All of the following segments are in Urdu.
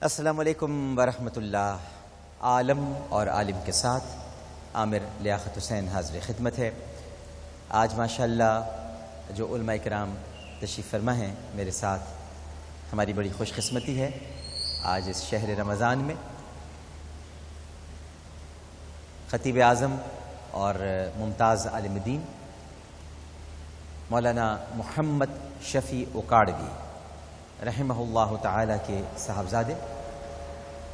السلام علیکم ورحمۃ اللہ۔ عالم اور عالم کے ساتھ عامر لیاقت حسین حاضر خدمت ہے۔ آج ماشاءاللہ جو علماء کرام تشریف فرما ہیں میرے ساتھ، ہماری بڑی خوش قسمتی ہے آج اس شہر رمضان میں خطیب اعظم اور ممتاز عالم دین مولانا محمد شفیع اکاڑوی رحمہ اللہ تعالیٰ کے صاحبزادے،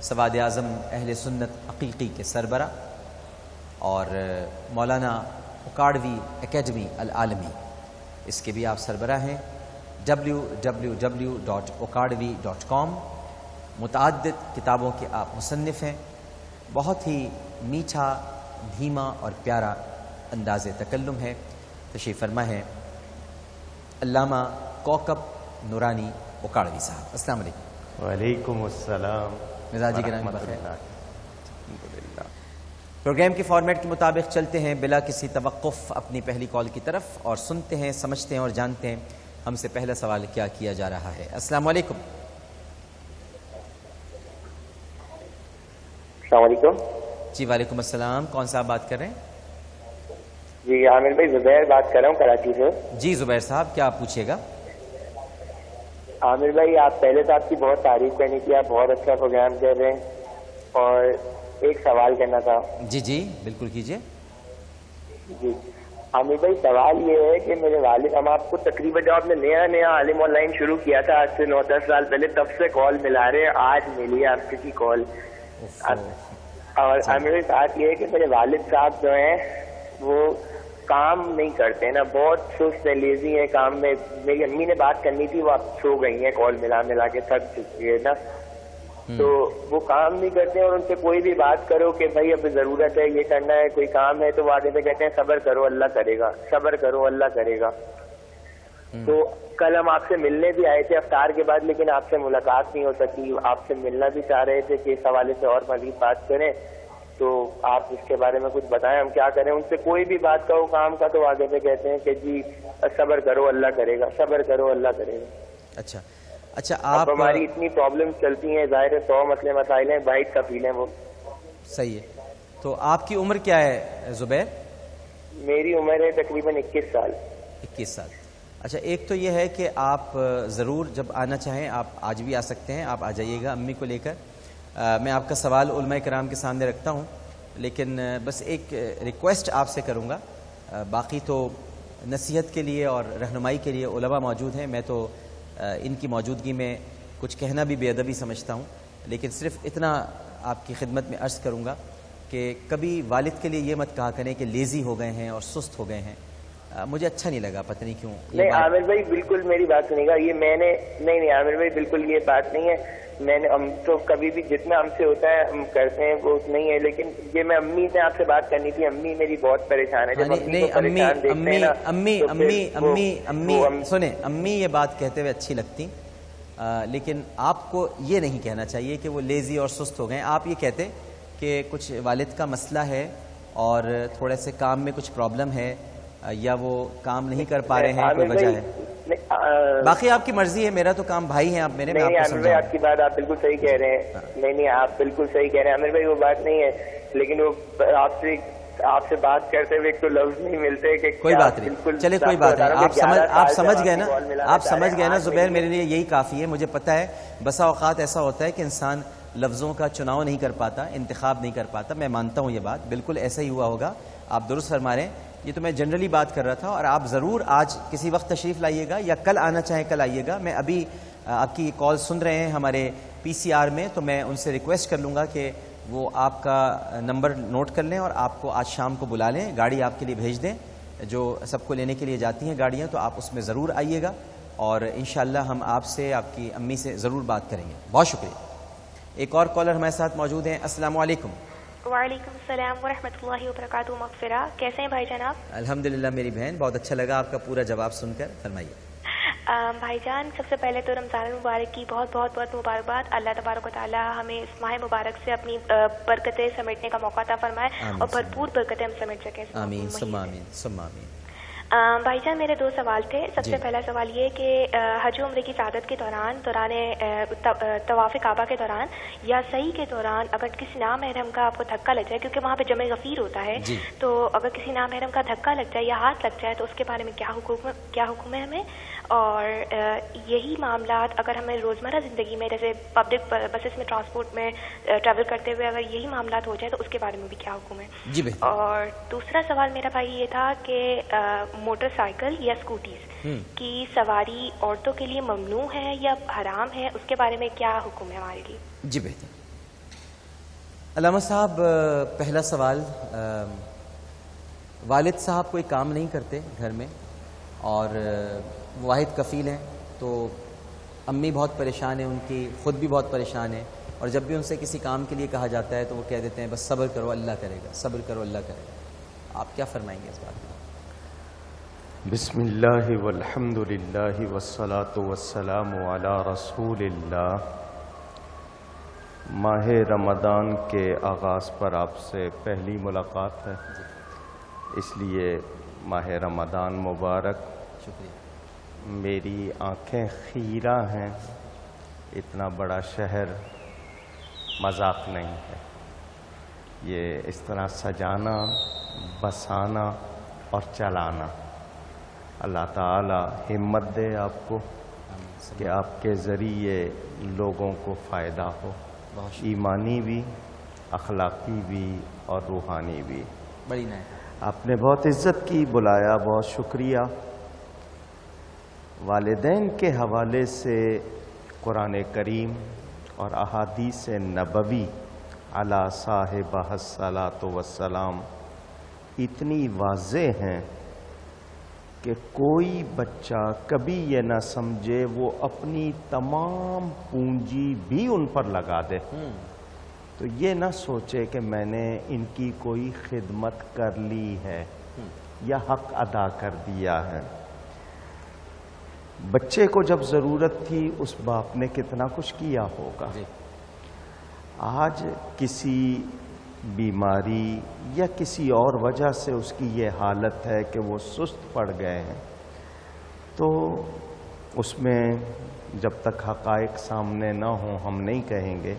سواد اعظم اہل سنت عقیقی کے سربراہ اور مولانا اکاڑوی اکیڈمی العالمی، اس کے بھی آپ سربراہ ہیں۔ www.okadvi.com متعدد کتابوں کے آپ مصنف ہیں۔ بہت ہی میٹھا، دھیما اور پیارا انداز تکلم ہے۔ تشریف فرما ہے علامہ کوکب نورانی اکاڑوی صاحب۔ السلام علیکم۔ وعلیکم السلام۔ مزاجی گرامی بخیر۔ پروگرام کے فارمیٹ کے مطابق چلتے ہیں بلا کسی توقف اپنی پہلی کال کی طرف اور سنتے ہیں، سمجھتے ہیں اور جانتے ہیں ہم سے پہلا سوال کیا کیا جا رہا ہے۔ السلام علیکم۔ السلام علیکم۔ جی وعلیکم السلام، کون صاحب بات کر رہے ہیں؟ جی عامر بھائی، زبیر بات کر رہا ہوں کراچی سے۔ جی زبیر صاحب، کیا آپ پوچھیے گا؟ عامر بھائی، آپ پہلے تو آپ کی بہت تعریف کرنی تھی، آپ بہت اچھا پروگرام کر رہے ہیں، اور ایک سوال کرنا تھا۔ جی جی بالکل کیجیے۔ جی عامر بھائی، سوال یہ ہے کہ میرے والد، ہم آپ کو تقریباً جب آپ نے نیا عالم آن لائن شروع کیا تھا آج سے 9-10 سال پہلے، تب سے کال ملا رہے ہیں، آج ملی ہے آپ کی کال۔ اور عامر بھائی بات یہ ہے کہ میرے والد صاحب جو ہیں وہ کام نہیں کرتے ہیں نا، بہت سست ہیں، لیزی ہیں کام میں۔ میری امی نے بات کرنی تھی، وہ آپ سو گئی ہیں، کال ملا کے تھک چکی ہے نا، تو وہ کام نہیں کرتے ہیں، اور ان سے کوئی بھی بات کرو کہ بھائی اب ضرورت ہے، یہ کرنا ہے، کوئی کام ہے، تو وہ آگے سے کہتے ہیں صبر کرو اللہ کرے گا، صبر کرو اللہ کرے گا۔ تو کل ہم آپ سے ملنے بھی آئے تھے افطار کے بعد، لیکن آپ سے ملاقات نہیں ہو سکی۔ آپ سے ملنا بھی چاہ رہے تھے کہ اس حوالے سے اور مزید بات کریں، تو آپ اس کے بارے میں کچھ بتائیں، ہم کیا کریں؟ ان سے کوئی بھی بات کہو کام کا تو آگے سے کہتے ہیں کہ جی صبر کرو اللہ کرے گا، صبر کرو اللہ کرے گا۔ اچھا آپ، ہماری اتنی پرابلم چلتی ہیں، ظاہر ہے 100 مسئلے مسائل ہیں، بائٹ کا فیل ہے وہ۔ صحیح ہے۔ تو آپ کی عمر کیا ہے زبیر؟ میری عمر ہے تقریباً 21 سال۔ 21 سال۔ اچھا، ایک تو یہ ہے کہ آپ ضرور جب آنا چاہیں آپ آج بھی آ سکتے ہیں، آپ آ جائیے گا امی کو لے کر۔ میں آپ کا سوال علماء کرام کے سامنے رکھتا ہوں، لیکن بس ایک ریکویسٹ آپ سے کروں گا، باقی تو نصیحت کے لیے اور رہنمائی کے لیے علماء موجود ہیں، میں تو ان کی موجودگی میں کچھ کہنا بھی بے ادبی سمجھتا ہوں، لیکن صرف اتنا آپ کی خدمت میں عرض کروں گا کہ کبھی والد کے لیے یہ مت کہا کریں کہ لیزی ہو گئے ہیں اور سست ہو گئے ہیں، مجھے اچھا نہیں لگا، پتہ نہیں کیوں۔ نہیں عامر بھائی بالکل میری بات سنیے گا، یہ میں نے نہیں عامر بھائی بالکل یہ بات نہیں ہے، میں نے ہم تو کبھی بھی جتنا ہم سے ہوتا ہے ہم کرتے ہیں، وہ نہیں ہے، لیکن یہ میں امی سے آپ سے بات کرنی تھی، امی میری بہت پریشان ہے۔ سنیں، امی یہ بات کہتے ہوئے اچھی لگتی، لیکن آپ کو یہ نہیں کہنا چاہیے کہ وہ لیزی اور سست ہو گئے، آپ یہ کہتے کہ کچھ والد کا مسئلہ ہے اور تھوڑے سے کام میں کچھ پرابلم ہے، یا وہ کام نہیں کر پا رہے ہیں، کوئی وجہ ہے۔ باقی آپ کی مرضی ہے، میرا تو کام بھائی ہیں آپ میرے، میں آپ کو عامر بھائی آپ کی بات آپ بالکل صحیح کہہ رہے ہیں، نہیں آپ بالکل صحیح کہہ رہے ہیں عامر بھائی، وہ بات نہیں ہے، لیکن وہ آپ سے بات کرتے ہوئے ایک تو لفظ نہیں ملتے کہ کوئی بات نہیں، چلے کوئی بات نہیں، آپ سمجھ گئے نا، آپ سمجھ گئے نا زبیر، میرے لیے یہی کافی ہے۔ مجھے پتہ ہے بسا اوقات ایسا ہوتا ہے کہ انسان لفظوں کا چناؤ نہیں کر پاتا، انتخاب نہیں کر پاتا، میں مانتا ہوں یہ بات، بالکل ایسا ہی ہوا ہوگا، آپ درست فرما رہے ہیں۔ یہ تو میں جنرلی بات کر رہا تھا، اور آپ ضرور آج کسی وقت تشریف لائیے گا، یا کل آنا چاہیں کل آئیے گا۔ میں ابھی آپ کی کال سن رہے ہیں ہمارے PCR میں، تو میں ان سے ریکویسٹ کر لوں گا کہ وہ آپ کا نمبر نوٹ کر لیں اور آپ کو آج شام کو بلا لیں، گاڑی آپ کے لیے بھیج دیں، جو سب کو لینے کے لیے جاتی ہیں گاڑیاں، تو آپ اس میں ضرور آئیے گا، اور انشاءاللہ ہم آپ سے، آپ کی امی سے ضرور بات کریں گے۔ بہت شکریہ۔ ایک اور کالر ہمارے ساتھ موجود ہیں۔ السلام علیکم۔ وعلیکم السلام ورحمۃ اللہ وبرکاتہ، مغفرہ، کیسے ہیں بھائی جان آپ؟ الحمدللہ میری بہن، بہت اچھا لگا آپ کا پورا جواب سن کر، فرمائیے۔ بھائی جان، سب سے پہلے تو رمضان المبارک کی بہت بہت بہت مبارکباد۔ اللہ تبارک و تعالی ہمیں اس ماہ مبارک سے اپنی برکتیں سمیٹنے کا موقع عطا فرمائے، اور بھرپور برکتیں ہم سمیٹ سکیں۔ آمین ثم آمین ثم آمین۔ بھائی جان میرے 2 سوال تھے. سب سے پہلا سوال یہ کہ حج عمرے کی سعادت کے دوران طواف کعبہ کے دوران یا سعی کے دوران اگر کسی نامحرم کا آپ کو دھکا لگ جائے، کیونکہ وہاں پہ جمع غفیر ہوتا ہے، تو اگر کسی نامحرم کا دھکا لگ جائے یا ہاتھ لگ جائے تو اس کے بارے میں کیا حکم ہے ہمیں؟ اور یہی معاملات اگر ہمیں روزمرہ زندگی میں جیسے پبلک بسز میں ٹرانسپورٹ میں ٹریول کرتے ہوئے اگر یہی معاملات ہو جائے تو اس کے بارے میں بھی کیا حکم ہے؟ اور دوسرا سوال میرا بھائی یہ تھا کہ موٹر سائیکل یا اسکوٹیز کی سواری عورتوں کے لیے ممنوع ہے یا حرام ہے، اس کے بارے میں کیا حکم ہے ہمارے لیے؟ جی بہتر. علامہ صاحب پہلا سوال، والد صاحب کوئی کام نہیں کرتے گھر میں اور واحد کفیل ہیں، تو امی بہت پریشان ہیں، ان کی خود بھی بہت پریشان ہے، اور جب بھی ان سے کسی کام کے لیے کہا جاتا ہے تو وہ کہہ دیتے ہیں بس صبر کرو اللہ کرے گا، صبر کرو اللہ کرے گا. آپ کیا فرمائیں گے اس بات میں؟ بسم اللہ والحمد للہ والصلاة والسلام علی رسول اللہ. ماہ رمضان کے آغاز پر آپ سے پہلی ملاقات ہے، اس لیے ماہ رمضان مبارک. شکریہ. میری آنکھیں خیرہ ہیں، اتنا بڑا شہر مذاق نہیں ہے. یہ اس طرح سجانا، بسانا اور چلانا، اللہ تعالی ہمت دے آپ کو کہ آپ کے ذریعے لوگوں کو فائدہ ہو، ایمانی بھی، اخلاقی بھی اور روحانی بھی. بڑی نئے آپ نے بہت عزت کی، بلایا، بہت شکریہ. والدین کے حوالے سے قرآن کریم اور احادیث نبوی علی صاحبہ الصلاۃ والسلام اتنی واضح ہیں کہ کوئی بچہ کبھی یہ نہ سمجھے وہ اپنی تمام پونجی بھی ان پر لگا دے، تو یہ نہ سوچے کہ میں نے ان کی کوئی خدمت کر لی ہے یا حق ادا کر دیا ہے. بچے کو جب ضرورت تھی اس باپ نے کتنا کچھ کیا ہوگا. آج کسی بیماری یا کسی اور وجہ سے اس کی یہ حالت ہے کہ وہ سست پڑ گئے ہیں، تو اس میں جب تک حقائق سامنے نہ ہوں ہم نہیں کہیں گے.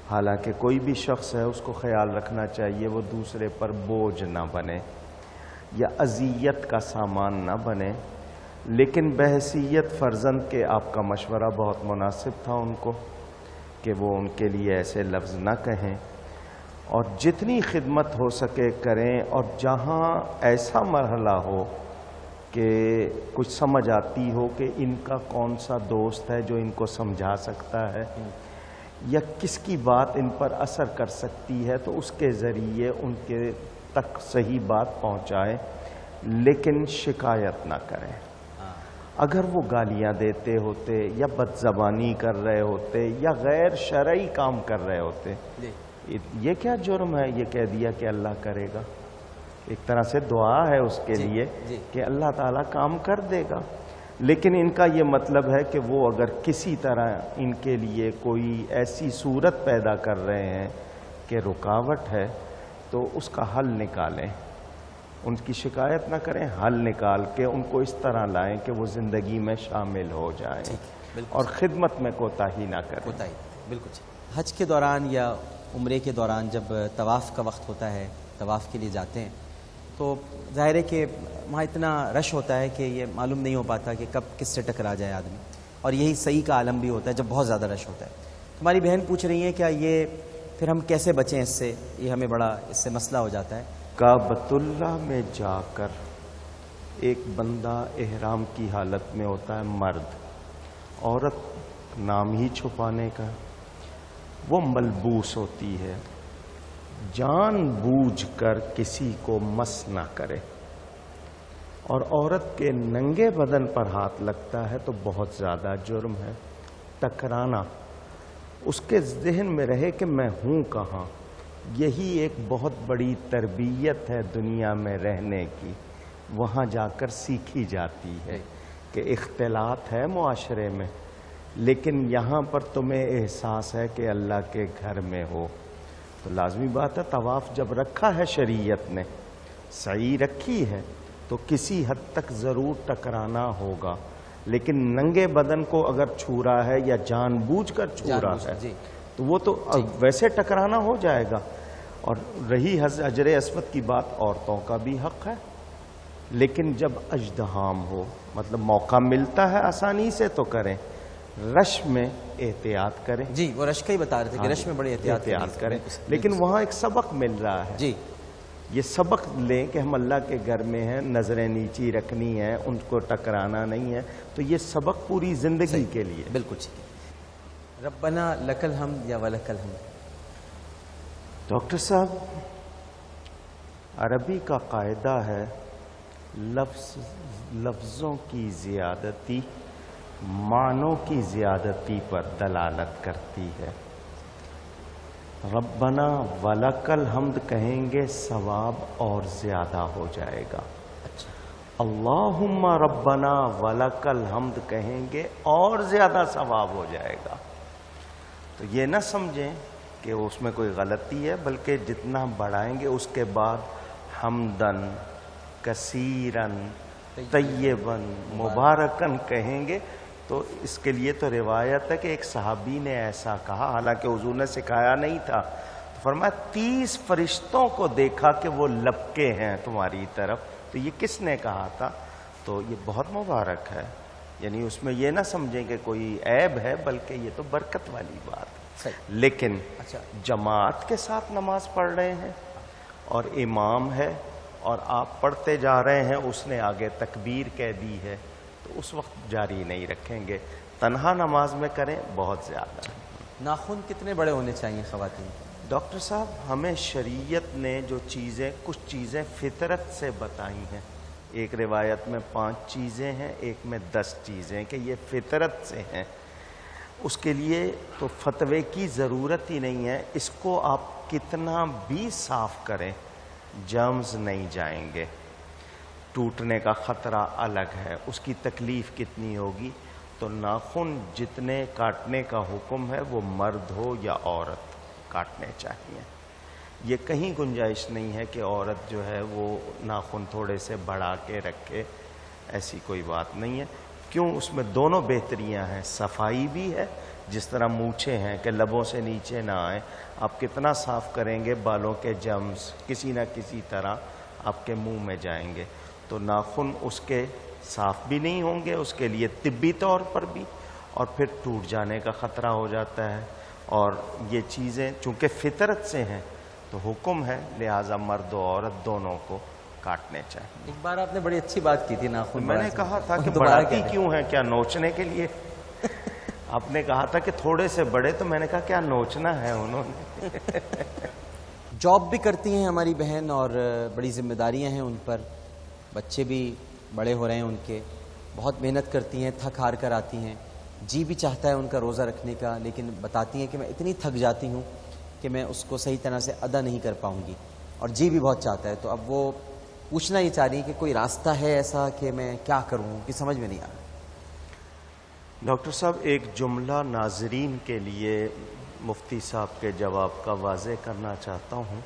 حالانکہ کوئی بھی شخص ہے اس کو خیال رکھنا چاہیے وہ دوسرے پر بوجھ نہ بنے یا اذیت کا سامان نہ بنے. لیکن بحیثیت فرزند کے آپ کا مشورہ بہت مناسب تھا ان کو کہ وہ ان کے لیے ایسے لفظ نہ کہیں، اور جتنی خدمت ہو سکے کریں. اور جہاں ایسا مرحلہ ہو کہ کچھ سمجھ آتی ہو کہ ان کا کون سا دوست ہے جو ان کو سمجھا سکتا ہے یا کس کی بات ان پر اثر کر سکتی ہے، تو اس کے ذریعے ان کے تک صحیح بات پہنچائیں، لیکن شکایت نہ کریں. اگر وہ گالیاں دیتے ہوتے یا بد زبانی کر رہے ہوتے یا غیر شرعی کام کر رہے ہوتے، یہ کیا جرم ہے یہ کہہ دیا کہ اللہ کرے گا؟ ایک طرح سے دعا ہے اس کے لیے کہ اللہ تعالیٰ کام کر دے گا. لیکن ان کا یہ مطلب ہے کہ وہ اگر کسی طرح ان کے لیے کوئی ایسی صورت پیدا کر رہے ہیں کہ رکاوٹ ہے تو اس کا حل نکالیں. ان کی شکایت نہ کریں، حل نکال کے ان کو اس طرح لائیں کہ وہ زندگی میں شامل ہو جائیں اور خدمت میں کوتاہی نہ کریں. بالکل. حج کے دوران یا عمرے کے دوران جب طواف کا وقت ہوتا ہے، طواف کے لیے جاتے ہیں، تو ظاہر ہے کہ وہاں اتنا رش ہوتا ہے کہ یہ معلوم نہیں ہو پاتا کہ کب کس سے ٹکرا جائے آدمی، اور یہی صحیح کا عالم بھی ہوتا ہے جب بہت زیادہ رش ہوتا ہے. ہماری بہن پوچھ رہی ہے کیا یہ پھر ہم کیسے بچیں اس سے؟ یہ ہمیں بڑا اس سے مسئلہ ہو جاتا ہے. کعبۃ اللہ میں جا کر ایک بندہ احرام کی حالت میں ہوتا ہے، مرد، عورت نام ہی چھپانے کا، وہ ملبوس ہوتی ہے. جان بوجھ کر کسی کو مس نہ کرے، اور عورت کے ننگے بدن پر ہاتھ لگتا ہے تو بہت زیادہ جرم ہے. ٹکرانا، اس کے ذہن میں رہے کہ میں ہوں کہاں. یہی ایک بہت بڑی تربیت ہے دنیا میں رہنے کی، وہاں جا کر سیکھی جاتی ہے کہ اختلاط ہے معاشرے میں، لیکن یہاں پر تمہیں احساس ہے کہ اللہ کے گھر میں ہو. تو لازمی بات ہے طواف جب رکھا ہے شریعت نے، سعی رکھی ہے، تو کسی حد تک ضرور ٹکرانا ہوگا، لیکن ننگے بدن کو اگر چھو رہا ہے یا جان بوجھ کر چھو رہا ہے تو وہ تو ویسے ٹکرانا ہو جائے گا۔ اور رہی حجر اسود کی بات، عورتوں کا بھی حق ہے، لیکن جب اژدہام ہو، مطلب موقع ملتا ہے آسانی سے تو کریں، رش میں احتیاط کریں۔ جی وہ رش کا ہی بتا رہے تھے کہ رش میں بڑی احتیاط کریں، لیکن وہاں ایک سبق مل رہا ہے۔ جی یہ سبق لیں کہ ہم اللہ کے گھر میں ہیں، نظریں نیچی رکھنی ہیں، ان کو ٹکرانا نہیں ہے، تو یہ سبق پوری زندگی کے لیے۔ بالکل ٹھیک ہے۔ ربنا لک الحمد یا ولک الحمد۔ ڈاکٹر صاحب، عربی کا قاعدہ ہے لفظوں کی زیادتی معنوں کی زیادتی پر دلالت کرتی ہے۔ ربنا ولک الحمد کہیں گے ثواب اور زیادہ ہو جائے گا، اللہم ربنا ولک الحمد کہیں گے اور زیادہ ثواب ہو جائے گا۔ تو یہ نہ سمجھیں کہ اس میں کوئی غلطی ہے، بلکہ جتنا بڑھائیں گے اس کے بعد حمدن کثیرن طیبن مبارکن کہیں گے، تو اس کے لیے تو روایت ہے کہ ایک صحابی نے ایسا کہا، حالانکہ حضور نے سکھایا نہیں تھا، تو فرمایا 30 فرشتوں کو دیکھا کہ وہ لپکے ہیں تمہاری طرف، تو یہ کس نے کہا تھا؟ تو یہ بہت مبارک ہے، یعنی اس میں یہ نہ سمجھیں کہ کوئی عیب ہے، بلکہ یہ تو برکت والی بات ہے۔ لیکن جماعت کے ساتھ نماز پڑھ رہے ہیں اور امام ہے اور آپ پڑھتے جا رہے ہیں، اس نے آگے تکبیر کہہ دی ہے، تو اس وقت جاری نہیں رکھیں گے، تنہا نماز میں کریں، بہت زیادہ۔ ناخن کتنے بڑے ہونے چاہیے خواتین؟ ڈاکٹر صاحب، ہمیں شریعت نے جو چیزیں، کچھ چیزیں فطرت سے بتائی ہیں، ایک روایت میں 5 چیزیں ہیں، ایک میں 10 چیزیں کہ یہ فطرت سے ہیں، اس کے لیے تو فتوے کی ضرورت ہی نہیں ہے، اس کو آپ کتنا بھی صاف کریں جرمز نہیں جائیں گے، ٹوٹنے کا خطرہ الگ ہے، اس کی تکلیف کتنی ہوگی۔ تو ناخن جتنے کاٹنے کا حکم ہے وہ مرد ہو یا عورت کاٹنے چاہیے، یہ کہیں گنجائش نہیں ہے کہ عورت جو ہے وہ ناخن تھوڑے سے بڑھا کے رکھے، ایسی کوئی بات نہیں ہے۔ کیوں؟ اس میں دونوں بہتریاں ہیں، صفائی بھی ہے، جس طرح مونچھیں ہیں کہ لبوں سے نیچے نہ آئیں، آپ کتنا صاف کریں گے، بالوں کے جرمز کسی نہ کسی طرح آپ کے منہ میں جائیں گے، تو ناخن اس کے صاف بھی نہیں ہوں گے، اس کے لیے طبی طور پر بھی، اور پھر ٹوٹ جانے کا خطرہ ہو جاتا ہے۔ اور یہ چیزیں چونکہ فطرت سے ہیں تو حکم ہے، لہٰذا مرد و عورت دونوں کو کاٹنے چاہیے۔ ایک بار آپ نے بڑی اچھی بات کی تھی ناخن، میں نے کہا تھا کہ بڑھاتی کیوں ہے، کیا نوچنے کے لیے؟ آپ نے کہا تھا کہ تھوڑے سے بڑے، تو میں نے کہا کیا نوچنا ہے انہوں نے۔ جاب بھی کرتی ہیں ہماری بہن اور بڑی ذمہ داریاں ہیں ان پر، بچے بھی بڑے ہو رہے ہیں ان کے، بہت محنت کرتی ہیں، تھک ہار کر آتی ہیں، جی بھی چاہتا ہے ان کا روزہ رکھنے کا، لیکن بتاتی ہیں کہ میں اتنی تھک جاتی ہوں کہ میں اس کو صحیح طرح سے ادا نہیں کر پاؤں گی، اور جی بھی بہت چاہتا ہے۔ تو اب وہ پوچھنا یہ چاہ رہی ہے کہ کوئی راستہ ہے ایسا کہ میں کیا کروں، کہ سمجھ میں نہیں آ رہا۔ ڈاکٹر صاحب، ایک جملہ ناظرین کے لیے مفتی صاحب کے جواب کا واضح کرنا چاہتا ہوں۔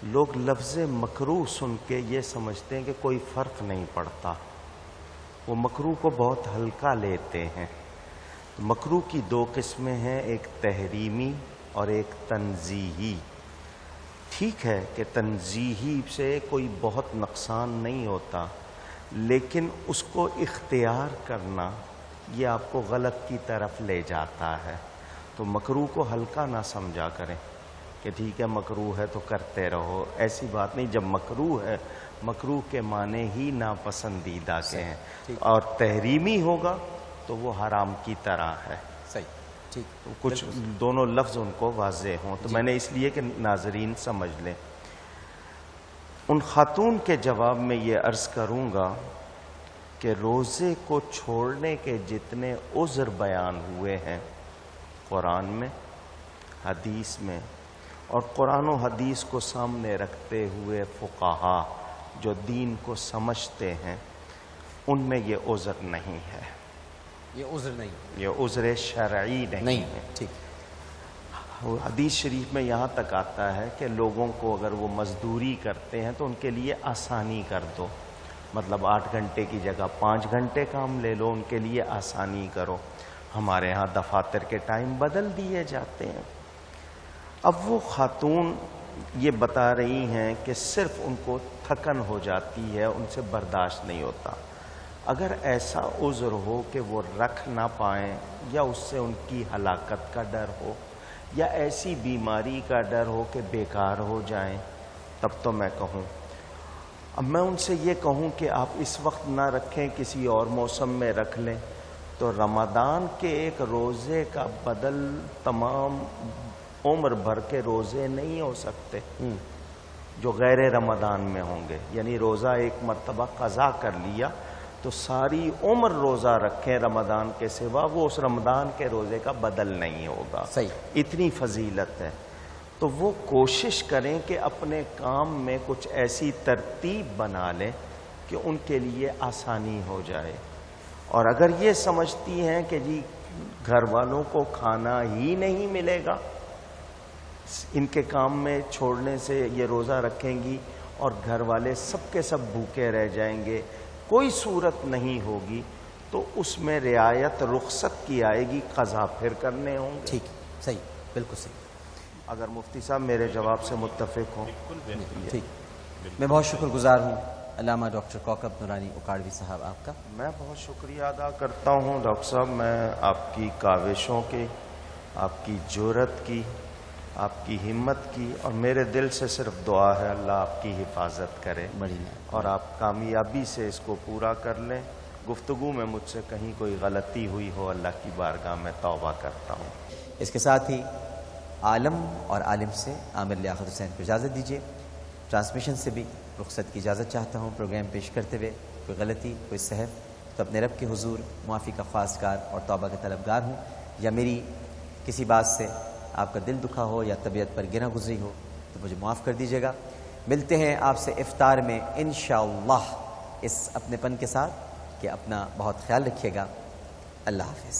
لوگ لفظ مکروہ سن کے یہ سمجھتے ہیں کہ کوئی فرق نہیں پڑتا، وہ مکروہ کو بہت ہلکا لیتے ہیں۔ مکروہ کی 2 قسمیں ہیں، ایک تحریمی اور ایک تنزیہی۔ ٹھیک ہے کہ تنزیہی سے کوئی بہت نقصان نہیں ہوتا، لیکن اس کو اختیار کرنا یہ آپ کو غلط کی طرف لے جاتا ہے، تو مکروہ کو ہلکا نہ سمجھا کریں کہ ٹھیک ہے مکروہ ہے تو کرتے رہو، ایسی بات نہیں۔ جب مکروہ ہے، مکروہ کے معنی ہی ناپسندیدہ کے ہیں، اور تحریمی ہوگا تو وہ حرام کی طرح ہے۔ صحیح، ٹھیک، کچھ دونوں لفظ ان کو واضح ہوں، تو میں نے اس لیے کہ ناظرین سمجھ لیں۔ ان خاتون کے جواب میں یہ عرض کروں گا کہ روزے کو چھوڑنے کے جتنے عذر بیان ہوئے ہیں قرآن میں، حدیث میں، اور قرآن و حدیث کو سامنے رکھتے ہوئے فقہا جو دین کو سمجھتے ہیں، ان میں یہ عذر نہیں ہے، یہ عذر نہیں، یہ عذر شرعی نہیں ہے۔ ٹھیک، حدیث شریف میں یہاں تک آتا ہے کہ لوگوں کو اگر وہ مزدوری کرتے ہیں تو ان کے لیے آسانی کر دو، مطلب 8 گھنٹے کی جگہ 5 گھنٹے کام لے لو، ان کے لیے آسانی کرو۔ ہمارے ہاں دفاتر کے ٹائم بدل دیے جاتے ہیں۔ اب وہ خاتون یہ بتا رہی ہیں کہ صرف ان کو تھکن ہو جاتی ہے، ان سے برداشت نہیں ہوتا۔ اگر ایسا عذر ہو کہ وہ رکھ نہ پائیں، یا اس سے ان کی ہلاکت کا ڈر ہو، یا ایسی بیماری کا ڈر ہو کہ بیکار ہو جائیں، تب تو میں کہوں۔ اب میں ان سے یہ کہوں کہ آپ اس وقت نہ رکھیں، کسی اور موسم میں رکھ لیں، تو رمضان کے ایک روزے کا بدل تمام عمر بھر کے روزے نہیں ہو سکتے جو غیر رمضان میں ہوں گے۔ یعنی روزہ ایک مرتبہ قضا کر لیا تو ساری عمر روزہ رکھیں رمضان کے سوا، وہ اس رمضان کے روزے کا بدل نہیں ہوگا۔ صحیح، اتنی فضیلت ہے۔ تو وہ کوشش کریں کہ اپنے کام میں کچھ ایسی ترتیب بنا لیں کہ ان کے لیے آسانی ہو جائے۔ اور اگر یہ سمجھتی ہیں کہ جی گھر والوں کو کھانا ہی نہیں ملے گا، ان کے کام میں چھوڑنے سے یہ روزہ رکھیں گی اور گھر والے سب کے سب بھوکے رہ جائیں گے، کوئی صورت نہیں ہوگی، تو اس میں رعایت رخصت کی آئے گی، قضا پھر کرنے ہوں گے۔ ٹھیک، صحیح، بالکل صحیح۔ اگر مفتی صاحب میرے جواب سے متفق ہوں۔ ٹھیک، میں بہت شکر گزار ہوں علامہ ڈاکٹر کوکب نورانی اکاڑوی صاحب آپ کا۔ میں بہت شکریہ ادا کرتا ہوں ڈاکٹر صاحب، میں آپ کی کاوشوں کی، آپ کی جرأت کی، آپ کی ہمت کی، اور میرے دل سے صرف دعا ہے اللہ آپ کی حفاظت کرے اور آپ کامیابی سے اس کو پورا کر لیں۔ گفتگو میں مجھ سے کہیں کوئی غلطی ہوئی ہو، اللہ کی بارگاہ میں توبہ کرتا ہوں۔ اس کے ساتھ ہی عالم اور عالم سے عامر لیاقت حسین کو اجازت دیجیے۔ ٹرانسمیشن سے بھی رخصت کی اجازت چاہتا ہوں۔ پروگرام پیش کرتے ہوئے کوئی غلطی، کوئی سہو تو اپنے رب کے حضور معافی کا خواستگار اور توبہ کا طلبگار ہوں، یا میری کسی بات سے آپ کا دل دکھا ہو یا طبیعت پر گرا گزری ہو تو مجھے معاف کر دیجیے گا۔ ملتے ہیں آپ سے افطار میں انشاءاللہ اس اپنے پن کے ساتھ کہ اپنا بہت خیال رکھیے گا۔ اللہ حافظ۔